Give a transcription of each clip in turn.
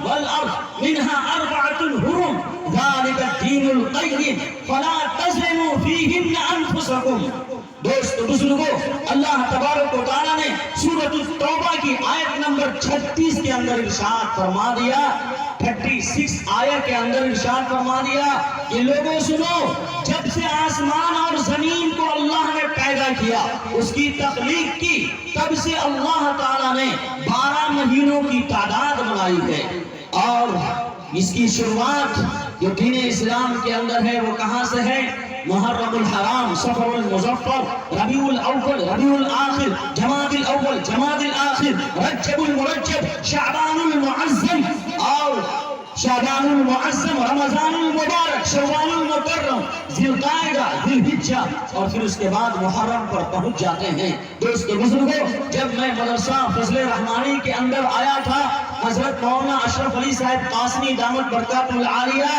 والأرض منها أربعة حرم ذلك الدين القيم فلا تظلموا فيهن أنفسكم. دوستو بزرگو، اللہ تبارک و تعالیٰ نے سورۃ التوبہ کی آیت نمبر 36 کے اندر ارشاد فرما دیا، 36 آیت کے اندر ارشاد فرما دیا کہ لوگوں سنو، جب سے آسمان اور زمین کو اللہ نے پیدا کیا، اس کی تخلیق کی، تب سے اللہ تعالیٰ نے 12 مہینوں کی تعداد بنائی ہے، اور اس کی شروعات جو دین اسلام کے اندر ہے وہ کہاں سے ہے؟ محرم الحرام، صفر المظفر، ربیع الاول، ربیع الآخر، جمادی الاول، جمادی الآخر، رجب المرجب، شعبان المعظم، اور شعبان المعظم، رمضان المبارک، شوال المکرم، ذی القعدہ، ذی الحجہ، اور پھر اس کے بعد محرم پر پہنچ جاتے ہیں۔ دوستو بزرگوں، جب میں مدرسہ فضل رحمانی کے اندر آیا تھا، حضرت مولانا اشرف علی صاحب قاسمی دامت برکاتہ العالیہ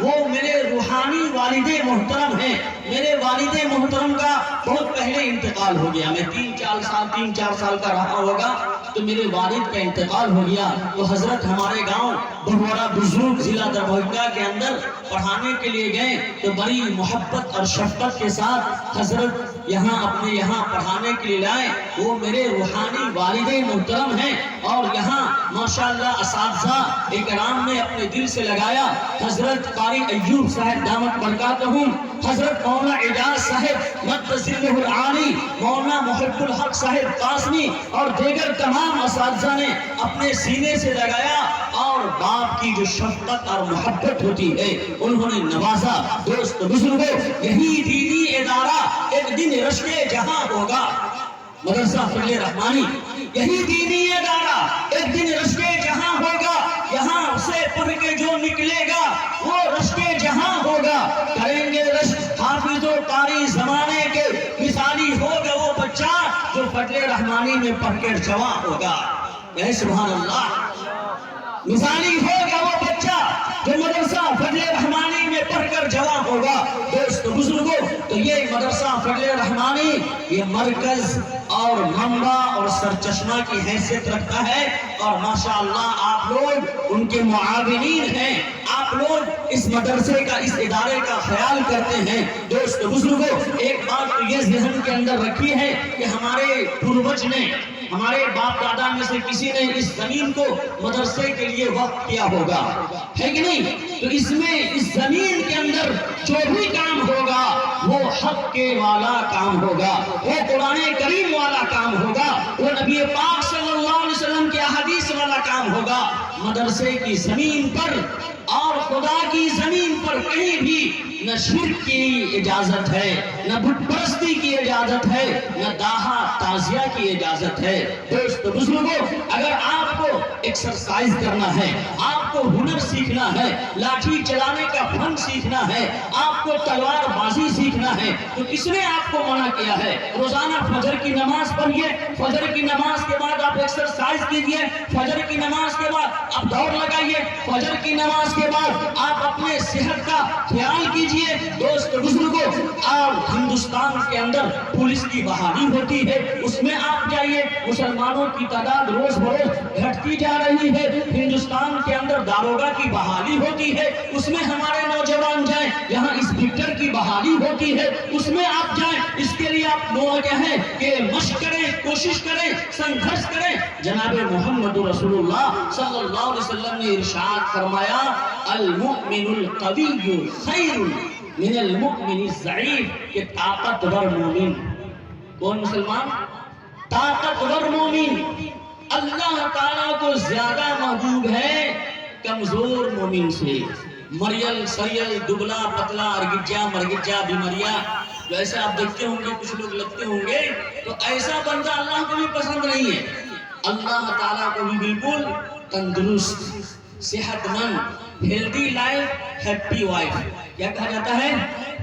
وہ میرے روحانی والد محترم ہیں۔ میرے والد محترم کا بہت پہلے انتقال ہو گیا، میں 3-4 سال کا رہا ہوگا تو میرے والد کا انتقال ہو گیا، تو حضرت ہمارے گاؤں بہوارہ بزرگ ضلع دربھنگہ کے اندر پڑھانے کے لیے گئے، تو بڑی محبت اور شفقت کے ساتھ حضرت اپنے یہاں پڑھانے کے لیے لائے۔ وہ میرے روحانی والد محترم ہیں، اور یہاں ماشاءاللہ اساتذہ اکرام نے اپنے دل سے لگایا۔ حضرت قاری ایوب صاحب دامت برکاتہم، حضرت مولانا اعجاز صاحب مد ظلہ العالی، مولانا محب الحق صاحب قاسمی اور دیگر تمام اساتذہ نے اپنے سینے سے لگایا، اور باپ کی جو شفقت اور محبت ہوتی ہے انہوں نے نوازا۔ دوست بزرگوں، یہی دینی ادارہ ایک دن رشک جہاں ہوگا، مدرسہ فضل رحمانی، یہی دینی ادارہ ایک دن رشک جہاں ہوگا، یہاں سے پڑھ کے جو نکلے گا وہ رشک جہاں ہوگا۔ کریں گے رشک حافظ و قاری زمانے کے، مثالی ہوگا وہ بچہ جو فضل رحمانی میں پڑھ کر جواں ہوگا۔ اے سبحان اللہ، مثالی ہوگا وہ بچہ جو مدرسہ فضل رحمانی میں پڑھ کر جواں ہوگا۔ دوست بزرگوں، تو یہ مدرسہ فضل رحمانی یہ مرکز اور منبع اور سرچشمہ کی حیثیت رکھتا ہے، اور ماشاءاللہ آپ لوگ ان کے معاونین ہیں، آپ لوگ اس مدرسے کا، اس ادارے کا خیال کرتے ہیں۔ دوست بزرگوں، ایک بات تو یہ ذہن کے اندر رکھی ہے کہ ہمارے پروج نے، ہمارے باپ دادا میں سے کسی نے اس زمین کو مدرسے کے لیے وقف کیا ہوگا، ہے کہ نہیں؟ تو اس میں اس زمین کے اندر جو بھی کام ہوگا وہ حق کے والا کام ہوگا، وہ قرآن کریم والا کام ہوگا، وہ نبی پاک صلی اللہ علیہ وسلم کی احادیث والا کام ہوگا۔ مدرسے کی زمین پر اور خدا کی زمین پر کہیں بھی نہ شرک کی اجازت ہے، نہ بت پرستی کی اجازت ہے، نہ داہا تعزیہ کی اجازت ہے۔ دوست بزرگوں، اگر آپ کو ایکسرسائز کرنا ہے، آپ کو ہنر سیکھنا ہے، لاٹھی چلانے کا فن سیکھنا ہے، آپ کو تلوار بازی سیکھنا ہے، تو کس نے آپ کو منع کیا ہے؟ روزانہ فجر کی نماز پڑھیے، فجر کی نماز کے بعد آپ ایکسرسائز کیجئے، فجر کی نماز کے بعد آپ دوڑ لگائیے، فجر کی نماز کے بعد آپ اپنے صحت کا خیال کیجئے۔ دوست بزرگوں، اور ہندوستان کے اندر پولیس کی بحالی ہوتی ہے، اس میں آپ جائیے، مسلمانوں کی تعداد روز بروز گھٹتی جا رہی ہے۔ ہندوستان کے اندر داروغہ کی بحالی ہوتی ہے، اس میں ہمارے نوجوان جائیں۔ یہاں انسپکٹر کی بحالی ہوتی ہے، اس میں آپ جائیں۔ اس کے لیے آپ دعا کیا ہے کہ مشق کریں، کوشش کریں، سنگھرش کریں۔ جناب محمد رسول اللہ صلی اللہ علیہ وسلم نے ارشاد فرمایا، المؤمن القوی خیر من المؤمن الضعیف، کہ طاقتور مومن، کون مسلمان؟ طاقتور مومن اللہ تعالیٰ کو زیادہ محبوب ہے کمزور مومن سے۔ مریل سریل دبلا پتلا ارگجا مرگجا بیماریاں جو ایسا آپ دیکھتے ہوں گے، کچھ لوگ لگتے ہوں گے، تو ایسا بندہ اللہ کو بھی پسند نہیں ہے۔ اللہ تعالیٰ کو بھی بالکل تندرست، صحت مند، ہیلتھی لائف، ہیپی وائف، کیا کہا جاتا ہے؟